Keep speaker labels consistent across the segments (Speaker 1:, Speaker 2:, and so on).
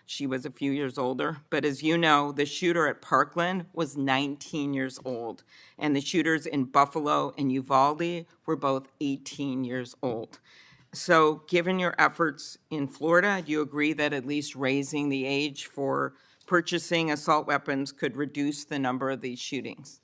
Speaker 1: She was a few years older. But as you know, the shooter at Parkland was 19 years old, and the shooters in Buffalo and Uvalde were both 18 years old. So given your efforts in Florida, do you agree that at least raising the age for purchasing assault weapons could reduce the number of these shootings?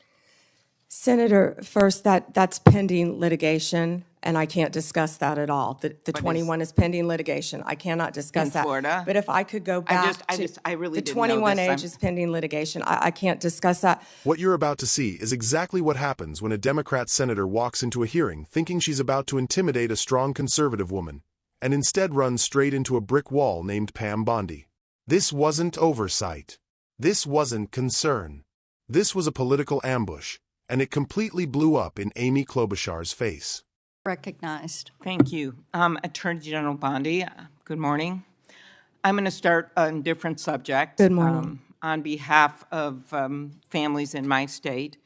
Speaker 2: Senator, first, that's pending litigation, and I can't discuss that at all. The 21 is pending litigation. I cannot discuss
Speaker 1: In
Speaker 2: that.
Speaker 1: Florida?
Speaker 2: But if I could go back
Speaker 1: I really
Speaker 2: the
Speaker 1: didn't know
Speaker 2: 21
Speaker 1: this.
Speaker 2: age is pending litigation. I can't discuss that.
Speaker 3: What you're about to see is exactly what happens when a Democrat senator walks into a hearing thinking she's about to intimidate a strong conservative woman, and instead runs straight into a brick wall named Pam Bondi. This wasn't oversight. This wasn't concern. This was a political ambush, and it completely blew up in Amy Klobuchar's face.
Speaker 4: Recognized.
Speaker 1: Thank you. Attorney General Bondi, good morning. I'm going to start on a different subject.
Speaker 2: Good morning.
Speaker 1: On behalf of families in my state.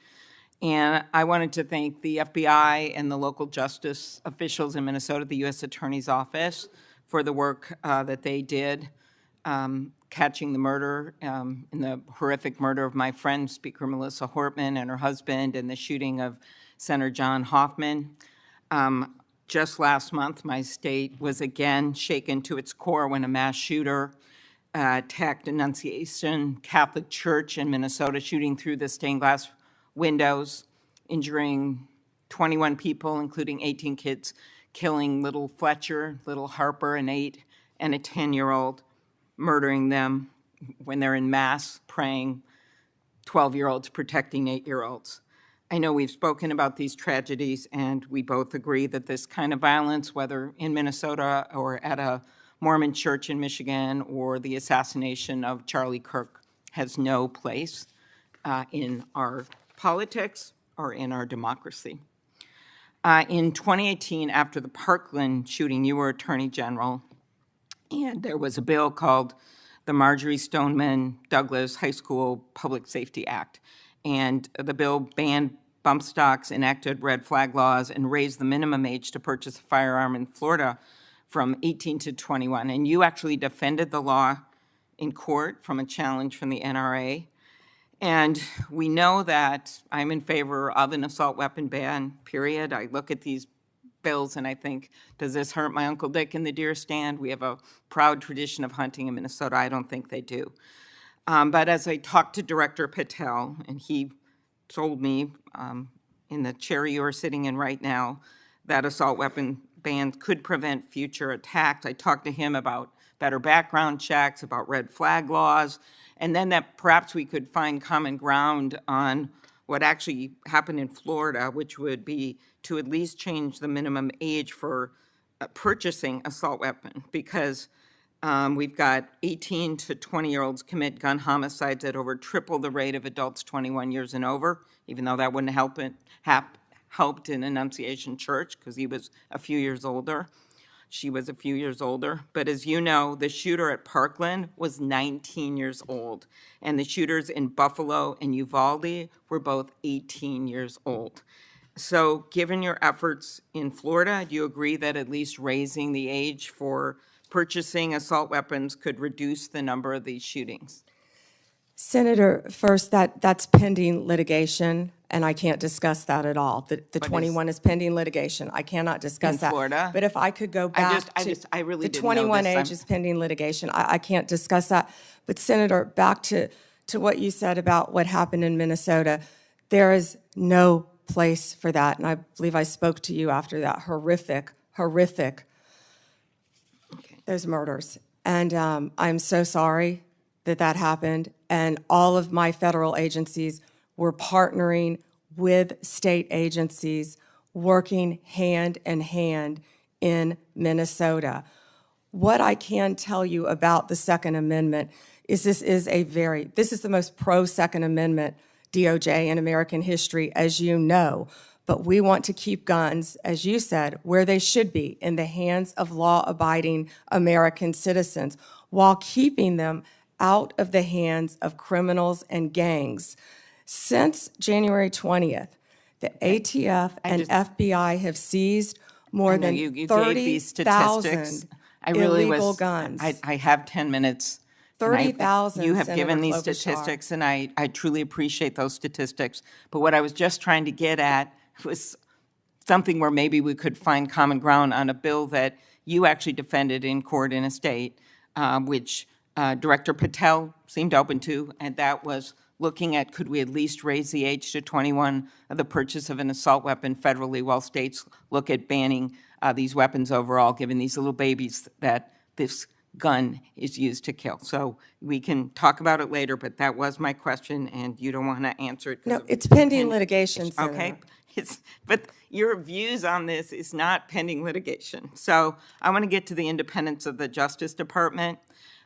Speaker 1: And I wanted to thank the FBI and the local justice officials in Minnesota, the U.S. Attorney's Office, for the work that they did catching the murder, in the horrific murder of my friend, Speaker Melissa Hortman, and her husband, and the shooting of Senator John Hoffman. Just last month, my state was again shaken to its core when a mass shooter attacked Annunciation Catholic Church in Minnesota, shooting through the stained glass windows, injuring 21 people, including 18 kids, killing little Fletcher, little Harper, an 8, and a 10-year-old, murdering them when they're in mass praying, 12-year-olds protecting 8-year-olds. I know we've spoken about these tragedies, and we both agree that this kind of violence, whether in Minnesota or at a Mormon church in Michigan or the assassination of Charlie Kirk, has no place in our politics or in our democracy. In 2018, after the Parkland shooting, you were Attorney General, and there was a bill called the Marjorie Stoneman Douglas High School Public Safety Act. And the bill banned bump stocks, enacted red flag laws, and raised the minimum age to purchase a firearm in Florida from 18 to 21. And you actually defended the law in court from a challenge from the NRA. And we know that I'm in favor of an assault weapon ban, period. I look at these bills and I think, does this hurt my Uncle Dick in the deer stand? We have a proud tradition of hunting in Minnesota. I don't think they do. But as I talked to Director Patel, and he told me in the chair you are sitting in right now that assault weapon bans could prevent future attacks. I talked to him about better background checks, about red flag laws, and then that perhaps we could find common ground on what actually happened in Florida, which would be to at least change the minimum age for purchasing assault weapon, because we've got 18 to 20-year-olds commit gun homicides at over triple the rate of adults 21 years and over, even though that wouldn't helped in Annunciation Church because he was a few years older. She was a few years older. But as you know, the shooter at Parkland was 19 years old, and the shooters in Buffalo and Uvalde were both 18 years old. So given your efforts in Florida, do you agree that at least raising the age for purchasing assault weapons could reduce the number of these shootings?
Speaker 2: Senator, first, that's pending litigation, and I can't discuss that at all. The 21 is pending litigation. I cannot discuss that.
Speaker 1: In Florida?
Speaker 2: But if I could go back
Speaker 1: I really
Speaker 2: the
Speaker 1: didn't know
Speaker 2: 21
Speaker 1: this.
Speaker 2: age is pending litigation. I can't discuss that. But Senator, back to what you said about what happened in Minnesota, there is no place for that. And I believe I spoke to you after that horrific, those murders. And I'm so sorry that happened. And all of my federal agencies were partnering with state agencies, working hand in hand in Minnesota. What I can tell you about the Second Amendment is this is the most pro-Second Amendment DOJ in American history, as you know. But we want to keep guns, as you said, where they should be, in the hands of law-abiding American citizens, while keeping them out of the hands of criminals and gangs. Since January 20th, the ATF and FBI have seized more than 30,000 illegal guns.
Speaker 1: I have 10 minutes
Speaker 2: 30,000,
Speaker 1: You have
Speaker 2: Senator
Speaker 1: given these
Speaker 2: Klobuchar.
Speaker 1: statistics, and I truly appreciate those statistics. But what I was just trying to get at was something where maybe we could find common ground on a bill that you actually defended in court in a state, which Director Patel seemed open to, and that was looking at could we at least raise the age to 21 of the purchase of an assault weapon federally while states look at banning these weapons overall, given these little babies that this gun is used to kill. So we can talk about it later, but that was my question, and you don't want to answer it.
Speaker 2: No, it's pending litigation, Senator.
Speaker 1: Okay, but your views on this is not pending litigation. So I want to get to the independence of the Justice Department.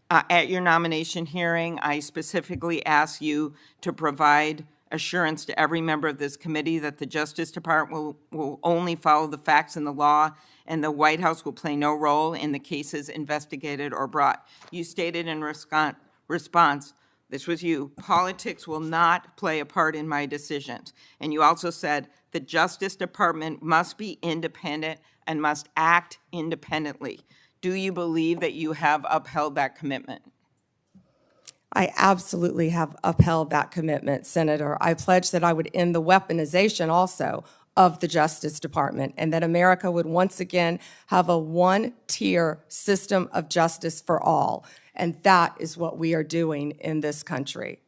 Speaker 1: At your nomination hearing, I specifically asked you to provide assurance to every member of this committee that the Justice Department will only follow the facts and the law, and the White House will play no role in the cases investigated or brought. You stated in response, this was you, politics will not play a part in my decisions. And you also said the Justice Department must be independent and must act independently. Do you believe that you have upheld that commitment?
Speaker 2: I absolutely have upheld that commitment, Senator. I pledged that I would end the weaponization also of the Justice Department, and that America would once again have a one-tier system of justice for all. And that is what we are doing in this country.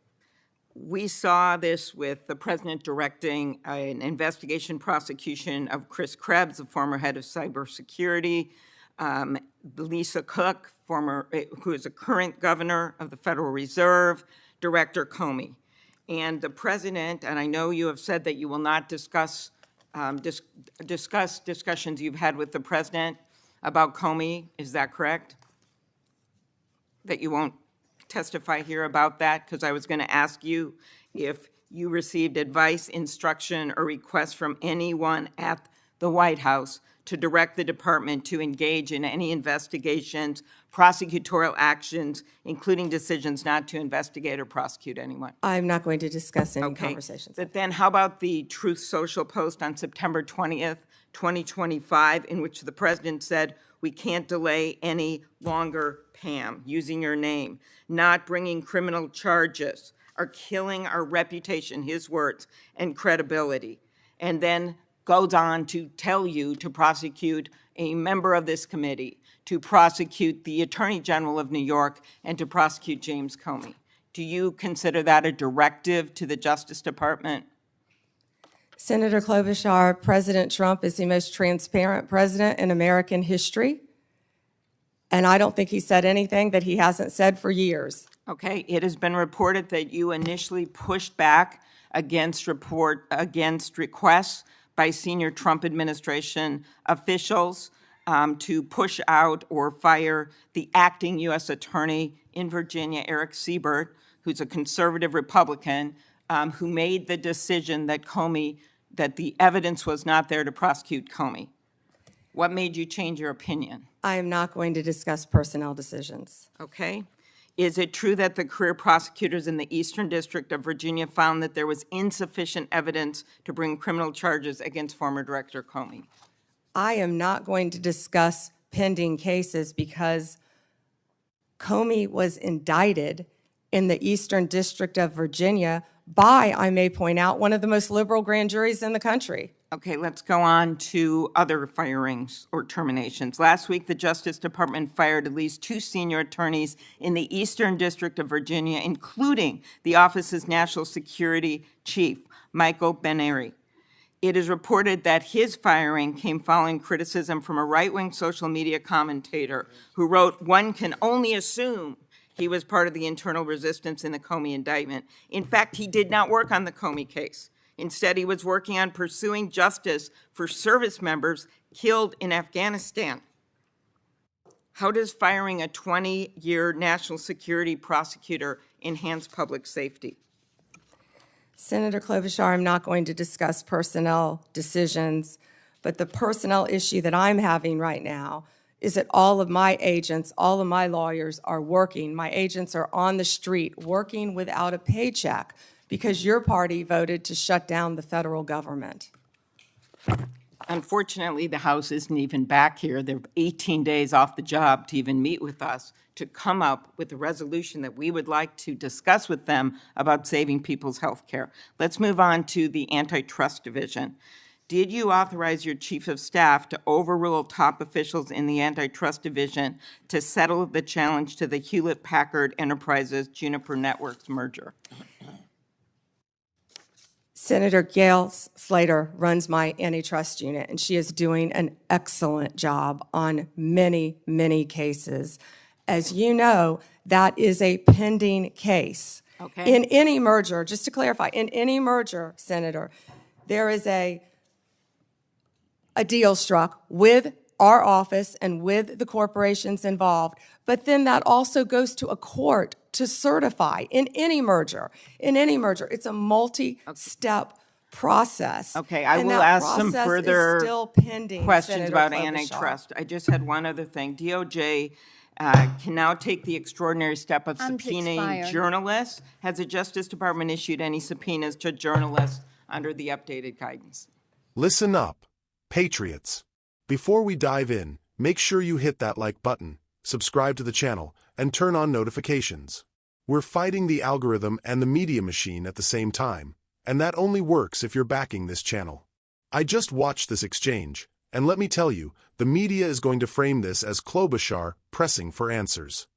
Speaker 1: We saw this with the president directing an investigation prosecution of Chris Krebs, the former head of cybersecurity, Lisa Cook, who is a current governor of the Federal Reserve, Director Comey. And the president, and I know you have said that you will not discuss discussions you've had with the president about Comey. Is that correct? That you won't testify here about that? Because I was going to ask you if you received advice, instruction, or request from anyone at the White House to direct the department to engage in any investigations, prosecutorial actions, including decisions not to investigate or prosecute anyone.
Speaker 2: I'm not going to discuss any conversations.
Speaker 1: But then how about the Truth Social post on September 20th, 2025, in which the president said, we can't delay any longer, Pam, using your name, not bringing criminal charges, are killing our reputation, his words, and credibility. And then goes on to tell you to prosecute a member of this committee, to prosecute the Attorney General of New York, and to prosecute James Comey. Do you consider that a directive to the Justice Department?
Speaker 2: Senator Klobuchar, President Trump is the most transparent president in American history, and I don't think he said anything that he hasn't said for years.
Speaker 1: Okay, it has been reported that you initially pushed back against requests by senior Trump administration officials to push out or fire the acting U.S. Attorney in Virginia, Eric Siebert, who's a conservative Republican, who made the decision that that the evidence was not there to prosecute Comey. What made you change your opinion?
Speaker 2: I am not going to discuss personnel decisions.
Speaker 1: Okay. Is it true that the career prosecutors in the Eastern District of Virginia found that there was insufficient evidence to bring criminal charges against former Director Comey?
Speaker 2: I am not going to discuss pending cases because Comey was indicted in the Eastern District of Virginia by, I may point out, one of the most liberal grand juries in the country.
Speaker 1: Okay, let's go on to other firings or terminations. Last week, the Justice Department fired at least 2 senior attorneys in the Eastern District of Virginia, including the office's national security chief, Michael Benary. It is reported that his firing came following criticism from a right-wing social media commentator who wrote, "One can only assume he was part of the internal resistance in the Comey indictment." In fact, he did not work on the Comey case. Instead, he was working on pursuing justice for service members killed in Afghanistan. How does firing a 20-year national security prosecutor enhance public safety?
Speaker 2: Senator Klobuchar, I'm not going to discuss personnel decisions, but the personnel issue that I'm having right now is that all of my agents, all of my lawyers are working. My agents are on the street working without a paycheck because your party voted to shut down the federal government.
Speaker 1: Unfortunately, the House isn't even back here. They're 18 days off the job to even meet with us to come up with a resolution that we would like to discuss with them about saving people's health care. Let's move on to the Antitrust Division. Did you authorize your chief of staff to overrule top officials in the Antitrust Division to settle the challenge to the Hewlett-Packard Enterprises Juniper Networks merger?
Speaker 2: Senator Gail Slater runs my antitrust unit, and she is doing an excellent job on many, many cases. As you know, that is a pending case.
Speaker 1: Okay.
Speaker 2: In any merger, just to clarify, in any merger, Senator, there is a deal struck with our office and with the corporations involved, but then that also goes to a court to certify in any merger. In any merger, it's a multi-step process.
Speaker 1: Okay, I
Speaker 2: and
Speaker 1: will
Speaker 2: that
Speaker 1: ask some
Speaker 2: process
Speaker 1: further
Speaker 2: is still pending,
Speaker 1: questions
Speaker 2: Senator
Speaker 1: about
Speaker 2: Klobuchar.
Speaker 1: antitrust. I just had one other thing. DOJ can now take the extraordinary step of subpoenaing
Speaker 4: expired.
Speaker 1: journalists. Has the Justice Department issued any subpoenas to journalists under the updated guidance?
Speaker 3: Listen up, patriots. Before we dive in, make sure you hit that like button, subscribe to the channel, and turn on notifications. We're fighting the algorithm and the media machine at the same time, and that only works if you're backing this channel. I just watched this exchange, and let me tell you, the media is going to frame this as Klobuchar pressing for answers.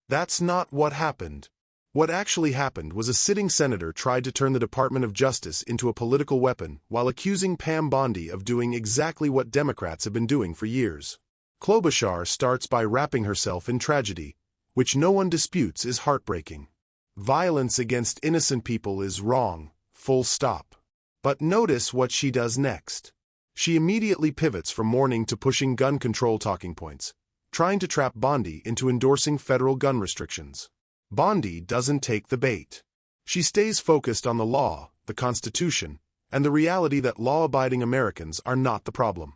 Speaker 3: That's not what happened. What actually happened was a sitting senator tried to turn the Department of Justice into a political weapon while accusing Pam Bondi of doing exactly what Democrats have been doing for years. Klobuchar starts by wrapping herself in tragedy, which no one disputes is heartbreaking. Violence against innocent people is wrong, full stop. But notice what she does next. She immediately pivots from mourning to pushing gun control talking points, trying to trap Bondi into endorsing federal gun restrictions. Bondi doesn't take the bait. She stays focused on the law, the Constitution, and the reality that law-abiding Americans are not the problem.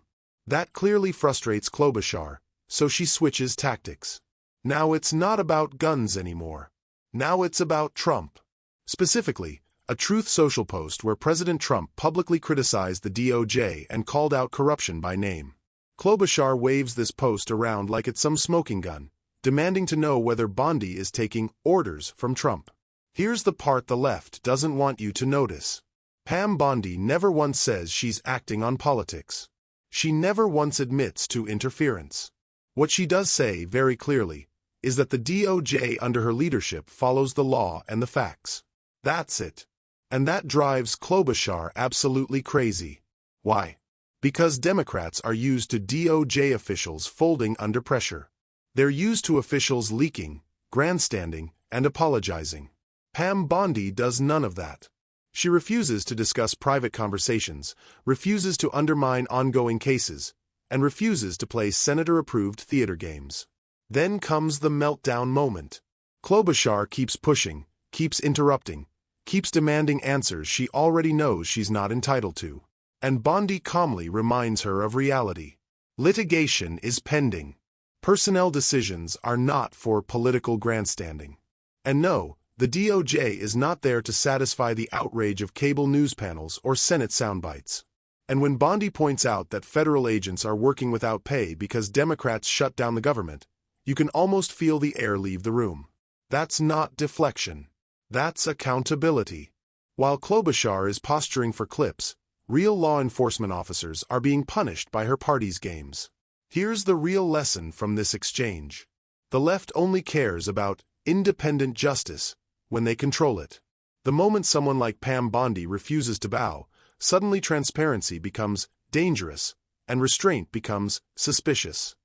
Speaker 3: That clearly frustrates Klobuchar, so she switches tactics. Now it's not about guns anymore. Now it's about Trump. Specifically, a Truth Social post where President Trump publicly criticized the DOJ and called out corruption by name. Klobuchar waves this post around like it's some smoking gun, demanding to know whether Bondi is taking orders from Trump. Here's the part the left doesn't want you to notice. Pam Bondi never once says she's acting on politics. She never once admits to interference. What she does say, very clearly, is that the DOJ under her leadership follows the law and the facts. That's it. And that drives Klobuchar absolutely crazy. Why? Because Democrats are used to DOJ officials folding under pressure. They're used to officials leaking, grandstanding, and apologizing. Pam Bondi does none of that. She refuses to discuss private conversations, refuses to undermine ongoing cases, and refuses to play senator-approved theater games. Then comes the meltdown moment. Klobuchar keeps pushing, keeps interrupting, keeps demanding answers she already knows she's not entitled to. And Bondi calmly reminds her of reality. Litigation is pending. Personnel decisions are not for political grandstanding. And no, the DOJ is not there to satisfy the outrage of cable news panels or Senate soundbites. And when Bondi points out that federal agents are working without pay because Democrats shut down the government, you can almost feel the air leave the room. That's not deflection. That's accountability. While Klobuchar is posturing for clips, real law enforcement officers are being punished by her party's games. Here's the real lesson from this exchange. The left only cares about independent justice when they control it. The moment someone like Pam Bondi refuses to bow, suddenly transparency becomes dangerous and restraint becomes suspicious.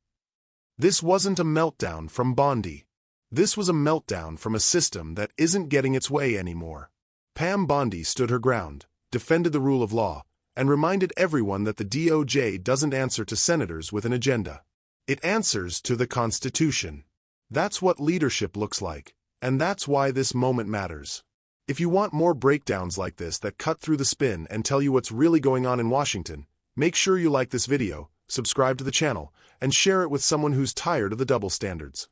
Speaker 3: This wasn't a meltdown from Bondi. This was a meltdown from a system that isn't getting its way anymore. Pam Bondi stood her ground, defended the rule of law, and reminded everyone that the DOJ doesn't answer to senators with an agenda. It answers to the Constitution. That's what leadership looks like, and that's why this moment matters. If you want more breakdowns like this that cut through the spin and tell you what's really going on in Washington, make sure you like this video, subscribe to the channel, and share it with someone who's tired of the double standards.